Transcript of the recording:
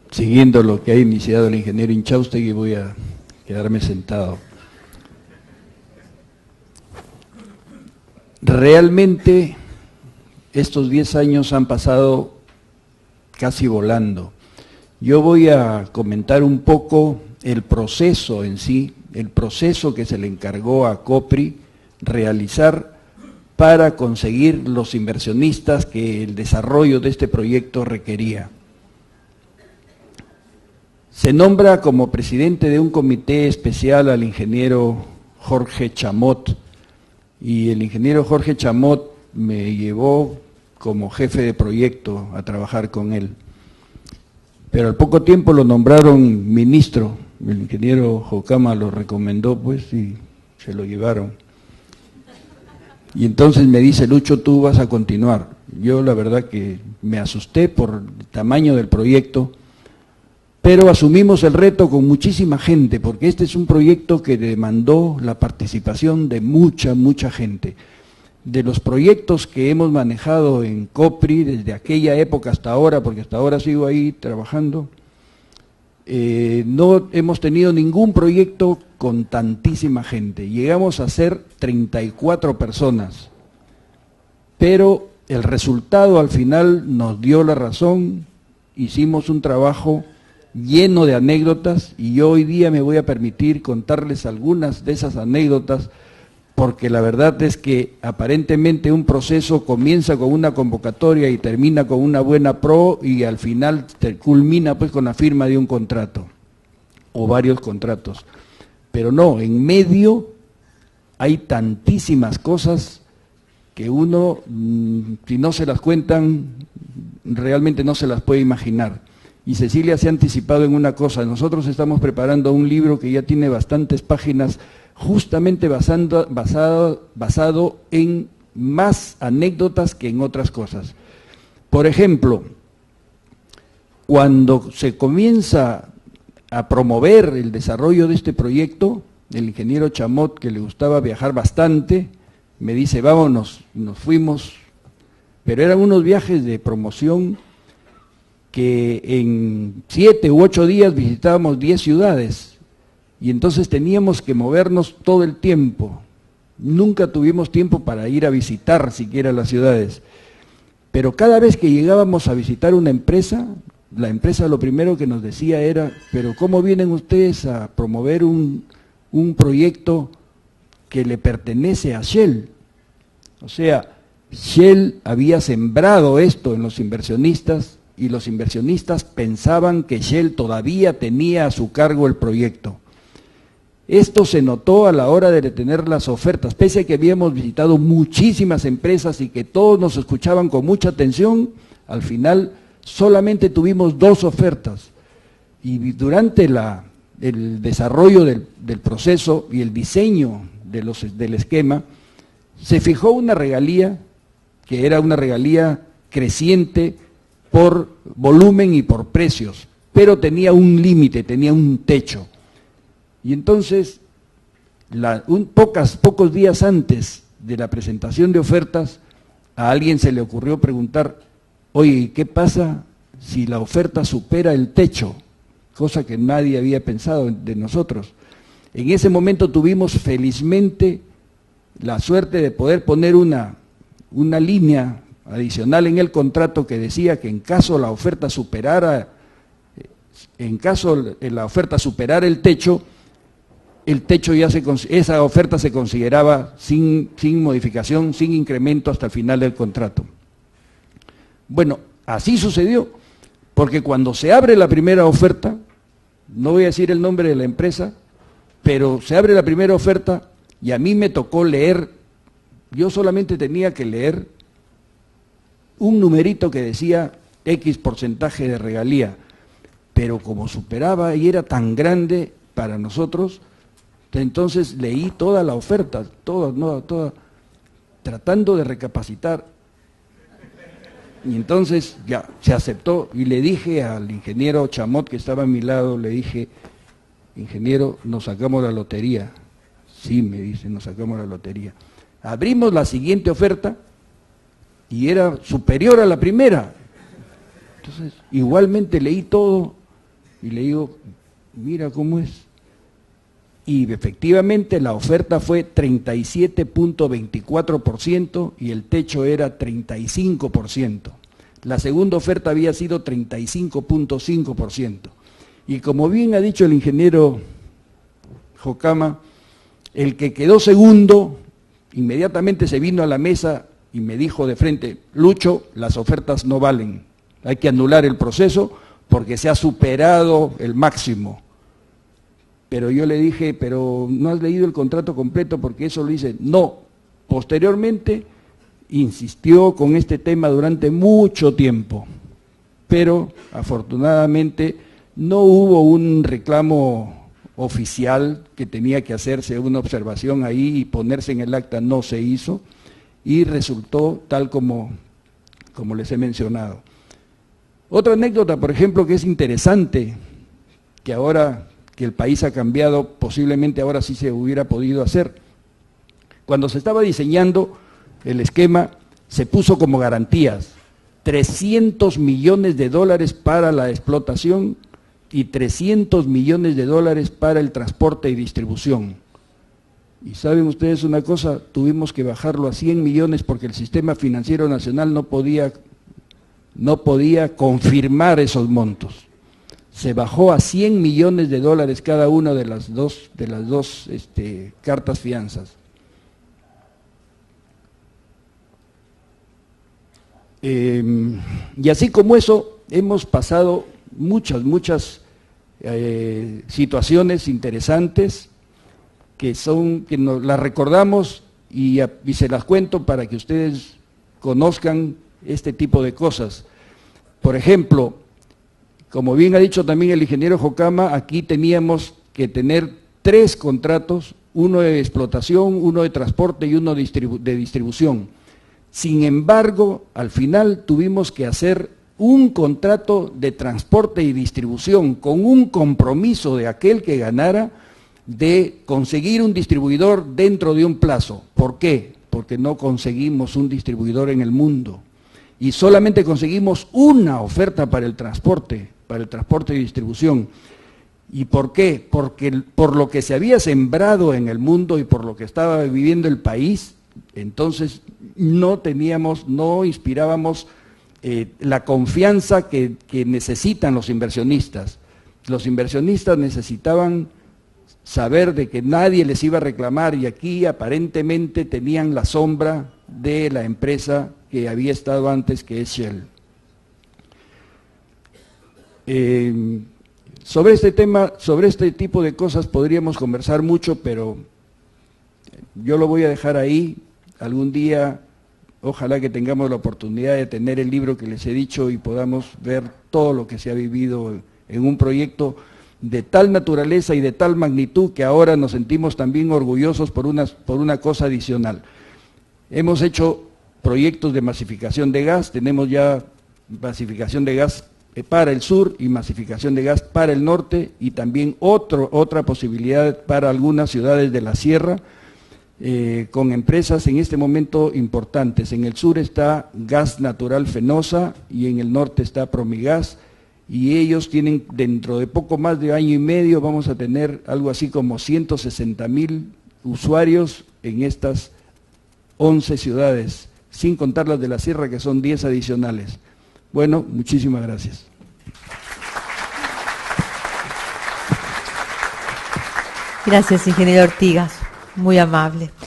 siguiendo lo que ha iniciado el ingeniero Inchaustegui, voy a quedarme sentado. Realmente estos 10 años han pasado casi volando. Yo voy a comentar un poco el proceso en sí, el proceso que se le encargó a COPRI realizar para conseguir los inversionistas que el desarrollo de este proyecto requería. Se nombra como presidente de un comité especial al ingeniero Jorge Chamot, y el ingeniero Jorge Chamot me llevó como jefe de proyecto a trabajar con él. Pero al poco tiempo lo nombraron ministro, el ingeniero Jocama lo recomendó pues y se lo llevaron. Y entonces me dice, Lucho, tú vas a continuar. Yo la verdad que me asusté por el tamaño del proyecto, pero asumimos el reto con muchísima gente, porque este es un proyecto que demandó la participación de mucha gente. De los proyectos que hemos manejado en COPRI, desde aquella época hasta ahora, porque hasta ahora sigo ahí trabajando, no hemos tenido ningún proyecto con tantísima gente. Llegamos a ser 34 personas, pero el resultado al final nos dio la razón. Hicimos un trabajo lleno de anécdotas y yo hoy día me voy a permitir contarles algunas de esas anécdotas, porque la verdad es que aparentemente un proceso comienza con una convocatoria y termina con una buena pro y al final culmina pues con la firma de un contrato o varios contratos. Pero no, en medio hay tantísimas cosas que uno, si no se las cuentan, realmente no se las puede imaginar. Y Cecilia se ha anticipado en una cosa, nosotros estamos preparando un libro que ya tiene bastantes páginas, justamente basado en más anécdotas que en otras cosas. Por ejemplo, cuando se comienza a promover el desarrollo de este proyecto, el ingeniero Chamot, que le gustaba viajar bastante, me dice, vámonos, nos fuimos, pero eran unos viajes de promoción que en 7 u 8 días visitábamos 10 ciudades, y entonces teníamos que movernos todo el tiempo. Nunca tuvimos tiempo para ir a visitar siquiera las ciudades. Pero cada vez que llegábamos a visitar una empresa, la empresa lo primero que nos decía era, pero ¿cómo vienen ustedes a promover un proyecto que le pertenece a Shell? O sea, Shell había sembrado esto en los inversionistas y los inversionistas pensaban que Shell todavía tenía a su cargo el proyecto. Esto se notó a la hora de detener las ofertas, pese a que habíamos visitado muchísimas empresas y que todos nos escuchaban con mucha atención, al final solamente tuvimos 2 ofertas. Y durante el desarrollo del proceso y el diseño del esquema, se fijó una regalía, que era una regalía creciente por volumen y por precios, pero tenía un límite, tenía un techo. Y entonces, pocos días antes de la presentación de ofertas, a alguien se le ocurrió preguntar, oye, ¿qué pasa si la oferta supera el techo? Cosa que nadie había pensado de nosotros. En ese momento tuvimos felizmente la suerte de poder poner una línea adicional en el contrato que decía que en caso la oferta superara el techo ya esa oferta se consideraba sin modificación, sin incremento hasta el final del contrato. Bueno, así sucedió, porque cuando se abre la primera oferta, no voy a decir el nombre de la empresa, pero se abre la primera oferta y a mí me tocó leer, yo solamente tenía que leer un numerito que decía X porcentaje de regalía, pero como superaba y era tan grande para nosotros, entonces leí toda la oferta, toda, tratando de recapacitar. Y entonces ya se aceptó y le dije al ingeniero Chamot que estaba a mi lado, le dije, ingeniero, nos sacamos la lotería. Sí, me dice, nos sacamos la lotería. Abrimos la siguiente oferta y era superior a la primera. Entonces, igualmente leí todo y le digo, mira cómo es. Y efectivamente la oferta fue 37.24% y el techo era 35%. La segunda oferta había sido 35.5%. Y como bien ha dicho el ingeniero Jocama, el que quedó segundo inmediatamente se vino a la mesa y me dijo de frente, Lucho, las ofertas no valen, hay que anular el proceso porque se ha superado el máximo. Pero yo le dije, pero no has leído el contrato completo porque eso lo dice. No, posteriormente insistió con este tema durante mucho tiempo, pero afortunadamente no hubo un reclamo oficial que tenía que hacerse una observación ahí y ponerse en el acta, no se hizo y resultó tal como les he mencionado. Otra anécdota, por ejemplo, que es interesante, que ahora que el país ha cambiado, posiblemente ahora sí se hubiera podido hacer. Cuando se estaba diseñando el esquema, se puso como garantías 300 millones de dólares para la explotación y 300 millones de dólares para el transporte y distribución. Y saben ustedes una cosa, tuvimos que bajarlo a 100 millones porque el sistema financiero nacional no podía confirmar esos montos. Se bajó a 100 millones de dólares cada una de las dos cartas fianzas. Y así como eso, hemos pasado muchas situaciones interesantes que nos las recordamos y se las cuento para que ustedes conozcan este tipo de cosas. Por ejemplo, como bien ha dicho también el ingeniero Jocama, aquí teníamos que tener 3 contratos, uno de explotación, uno de transporte y uno de distribución. Sin embargo, al final tuvimos que hacer un contrato de transporte y distribución con un compromiso de aquel que ganara de conseguir un distribuidor dentro de un plazo. ¿Por qué? Porque no conseguimos un distribuidor en el mundo y solamente conseguimos una oferta para el transporte y distribución. ¿Y por qué? Porque por lo que se había sembrado en el mundo y por lo que estaba viviendo el país, entonces no inspirábamos la confianza que necesitan los inversionistas. Los inversionistas necesitaban saber de que nadie les iba a reclamar y aquí aparentemente tenían la sombra de la empresa que había estado antes, que es Shell. Sobre este tema, sobre este tipo de cosas podríamos conversar mucho, pero yo lo voy a dejar ahí. Algún día, ojalá que tengamos la oportunidad de tener el libro que les he dicho y podamos ver todo lo que se ha vivido en un proyecto de tal naturaleza y de tal magnitud que ahora nos sentimos también orgullosos por una cosa adicional. Hemos hecho proyectos de masificación de gas, tenemos ya masificación de gas para el sur y masificación de gas para el norte y también otra posibilidad para algunas ciudades de la sierra, con empresas en este momento importantes. En el sur está Gas Natural Fenosa y en el norte está Promigas, y ellos tienen, dentro de poco más de año y medio, vamos a tener algo así como 160,000 usuarios en estas 11 ciudades, sin contar las de la sierra, que son 10 adicionales. Bueno, muchísimas gracias. Gracias, ingeniero Ortigas, muy amable.